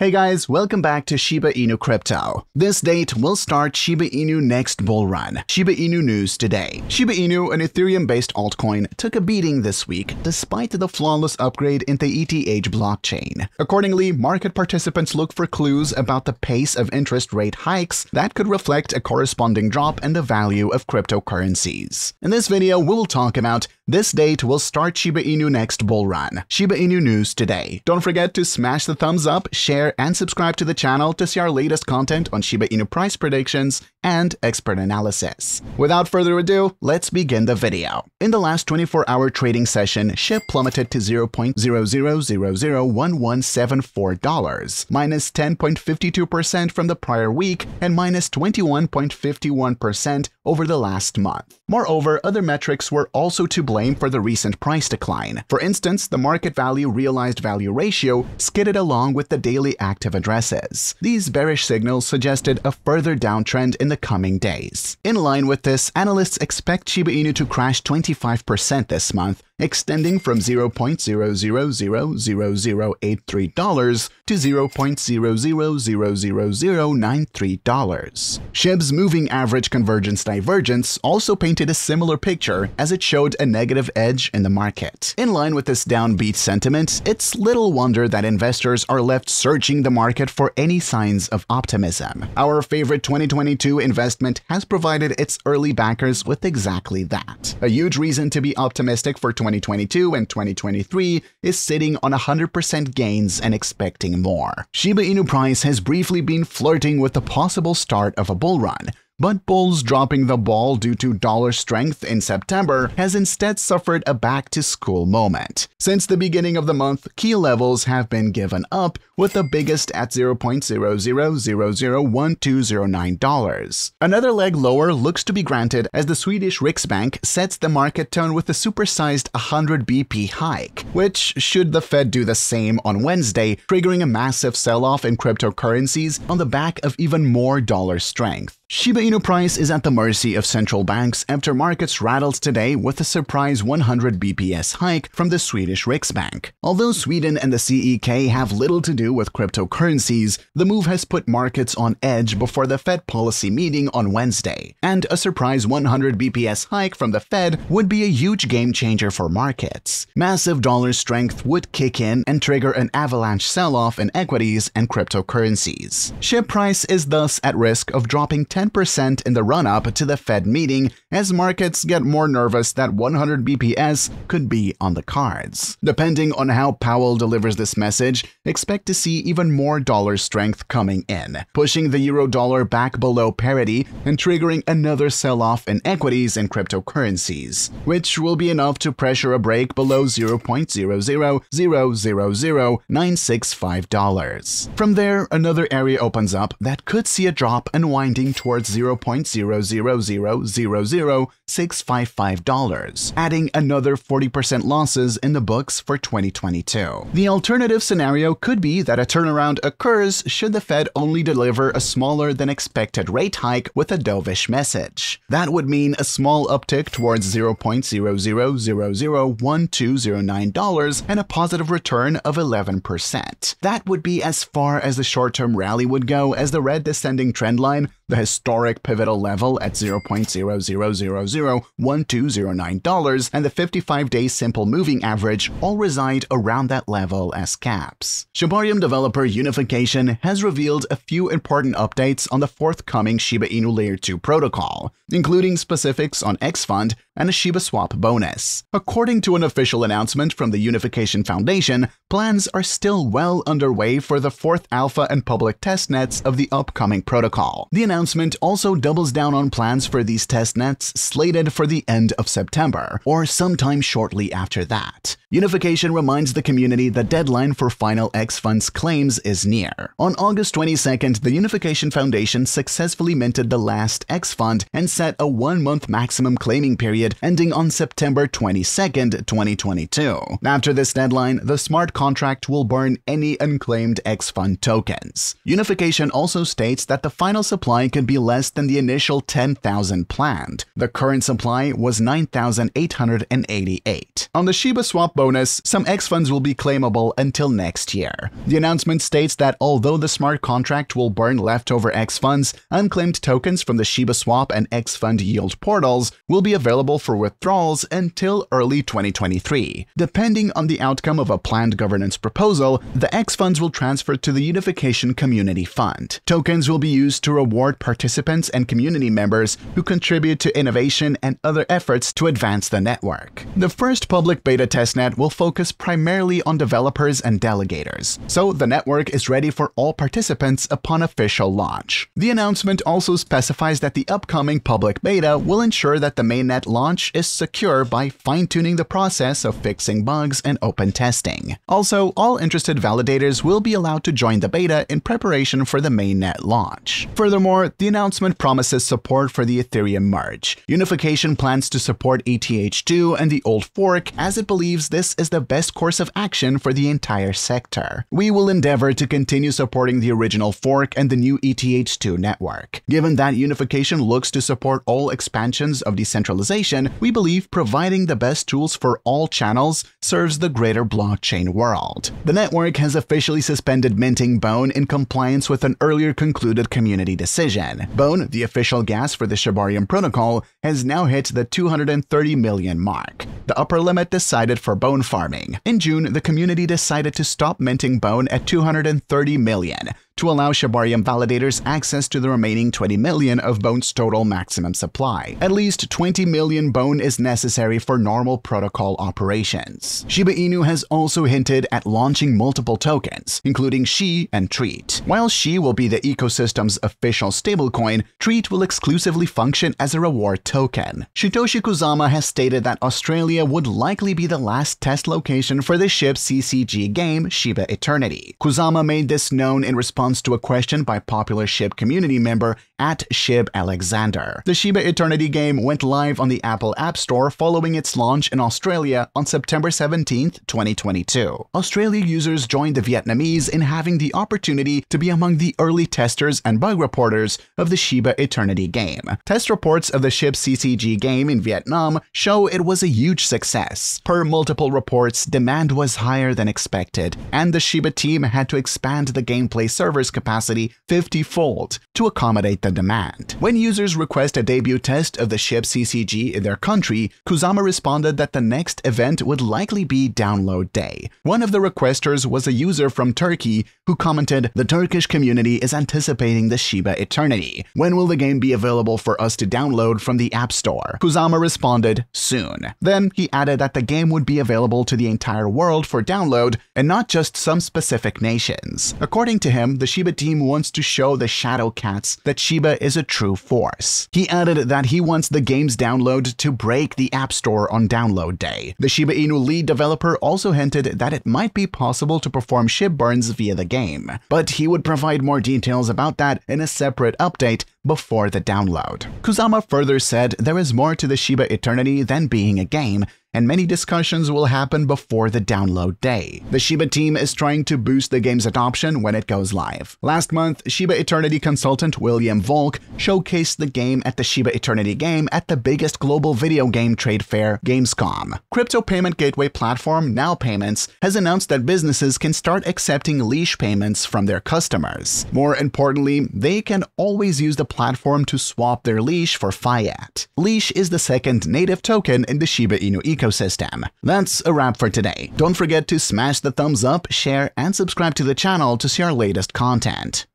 Hey guys, welcome back to Shiba Inu Crypto. This date will start Shiba Inu next bull run. Shiba Inu news today. Shiba Inu, an Ethereum-based altcoin, took a beating this week despite the flawless upgrade in the ETH blockchain. Accordingly, market participants look for clues about the pace of interest rate hikes that could reflect a corresponding drop in the value of cryptocurrencies. In this video, we'll talk about this date will start Shiba Inu next bull run. Shiba Inu news today. Don't forget to smash the thumbs up, share, and subscribe to the channel to see our latest content on Shiba Inu price predictions and expert analysis. Without further ado, let's begin the video. In the last 24-hour trading session, SHIB plummeted to $0.00001174, minus 10.52% from the prior week and minus 21.51% over the last month. Moreover, other metrics were also to blame for the recent price decline. For instance, the market value realized value ratio skidded along with the daily active addresses. These bearish signals suggested a further downtrend in the coming days. In line with this, analysts expect Shiba Inu to crash 25% this month, extending from $0.000083 to $0.000093. SHIB's moving average convergence divergence also painted a similar picture as it showed a negative edge in the market. In line with this downbeat sentiment, it's little wonder that investors are left searching the market for any signs of optimism. Our favorite 2022 investment has provided its early backers with exactly that. A huge reason to be optimistic for 2022 and 2023 is sitting on 100% gains and expecting more. Shiba Inu price has briefly been flirting with the possible start of a bull run, but bulls dropping the ball due to dollar strength in September has instead suffered a back-to-school moment. Since the beginning of the month, key levels have been given up, with the biggest at $0.00001209. Another leg lower looks to be granted as the Swedish Riksbank sets the market tone with a supersized 100 BP hike, which, should the Fed do the same on Wednesday, triggering a massive sell-off in cryptocurrencies on the back of even more dollar strength. Shiba Inu price is at the mercy of central banks after markets rattled today with a surprise 100 BPS hike from the Swedish Riksbank. Although Sweden and the CEK have little to do with cryptocurrencies, the move has put markets on edge before the Fed policy meeting on Wednesday, and a surprise 100 BPS hike from the Fed would be a huge game changer for markets. Massive dollar strength would kick in and trigger an avalanche sell-off in equities and cryptocurrencies. SHIB price is thus at risk of dropping 10% in the run-up to the Fed meeting as markets get more nervous that 100 BPS could be on the cards. Depending on how Powell delivers this message, expect to see even more dollar strength coming in, pushing the euro-dollar back below parity and triggering another sell-off in equities and cryptocurrencies, which will be enough to pressure a break below $0.00000965. From there, another area opens up that could see a drop unwinding towards $0.00000655, adding another 40% losses in the books for 2022. The alternative scenario could be that a turnaround occurs should the Fed only deliver a smaller than expected rate hike with a dovish message. That would mean a small uptick towards $0.00001209 and a positive return of 11%. That would be as far as the short-term rally would go, as the red descending trendline, the historic pivotal level at $0.00001209, and the 55-day simple moving average all reside around that level as caps. Shibarium developer Unification has revealed a few important updates on the forthcoming Shiba Inu Layer 2 protocol, including specifics on XFund and a Shiba Swap bonus. According to an official announcement from the Unification Foundation, plans are still well underway for the fourth alpha and public testnets of the upcoming protocol. The announcement also doubles down on plans for these testnets slated for the end of September, or sometime shortly after that. Unification reminds the community the deadline for final XFund's claims is near. On August 22nd, the Unification Foundation successfully minted the last XFund and set a 1-month maximum claiming period ending on September 22nd, 2022. After this deadline, the smart contract will burn any unclaimed XFund tokens. Unification also states that the final supply could be less than the initial 10,000 planned. The current supply was 9,888. On the Shiba swap bonus, some X funds will be claimable until next year. The announcement states that although the smart contract will burn leftover X funds, unclaimed tokens from the Shiba swap and X fund yield portals will be available for withdrawals until early 2023. Depending on the outcome of a planned governance proposal, the X funds will transfer to the Unification Community Fund. Tokens will be used to reward participants and community members who contribute to innovation and other efforts to advance the network. The first public beta testnet will focus primarily on developers and delegators, so the network is ready for all participants upon official launch. The announcement also specifies that the upcoming public beta will ensure that the mainnet launch is secure by fine-tuning the process of fixing bugs and open testing. Also, all interested validators will be allowed to join the beta in preparation for the mainnet launch. Furthermore, the announcement promises support for the Ethereum merge. Unification plans to support ETH2 and the old fork as it believes this is the best course of action for the entire sector. We will endeavor to continue supporting the original fork and the new ETH2 network. Given that Unification looks to support all expansions of decentralization, we believe providing the best tools for all channels serves the greater blockchain world. The network has officially suspended minting BONE in compliance with an earlier concluded community decision. BONE, the official gas for the Shibarium protocol, has now hit the 230 million mark, the upper limit decided for BONE farming. In June, the community decided to stop minting BONE at 230 million, to allow Shibarium validators access to the remaining 20 million of BONE's total maximum supply. At least 20 million BONE is necessary for normal protocol operations. Shiba Inu has also hinted at launching multiple tokens, including SHI and TREAT. While SHI will be the ecosystem's official stablecoin, TREAT will exclusively function as a reward token. Satoshi Kusama has stated that Australia would likely be the last test location for the SHIB CCG game Shiba Eternity. Kusama made this known in response to a question by popular SHIB community member @ShibAlexander. The Shiba Eternity game went live on the Apple App Store following its launch in Australia on September 17, 2022. Australia users joined the Vietnamese in having the opportunity to be among the early testers and bug reporters of the Shiba Eternity game. Test reports of the SHIB CCG game in Vietnam show it was a huge success. Per multiple reports, demand was higher than expected, and the Shiba team had to expand the gameplay server's capacity 50-fold to accommodate the demand. When users request a debut test of the SHIB CCG in their country, Kusama responded that the next event would likely be download day. One of the requesters was a user from Turkey who commented, "The Turkish community is anticipating the Shiba Eternity. When will the game be available for us to download from the App Store?" Kusama responded, "Soon." Then he added that the game would be available to the entire world for download and not just some specific nations. According to him, the Shiba team wants to show the Shadow Cats that Shiba is a true force. He added that he wants the game's download to break the App Store on download day. The Shiba Inu lead developer also hinted that it might be possible to perform SHIB burns via the game, but he would provide more details about that in a separate update before the download. Kusama further said there is more to the Shiba Eternity than being a game, and many discussions will happen before the download day. The Shiba team is trying to boost the game's adoption when it goes live. Last month, Shiba Eternity consultant William Volk showcased the game at the Shiba Eternity game at the biggest global video game trade fair, Gamescom. Crypto payment gateway platform Now Payments has announced that businesses can start accepting leash payments from their customers. More importantly, they can always use the platform to swap their leash for fiat. Leash is the second native token in the Shiba Inu ecosystem. That's a wrap for today. Don't forget to smash the thumbs up, share, and subscribe to the channel to see our latest content.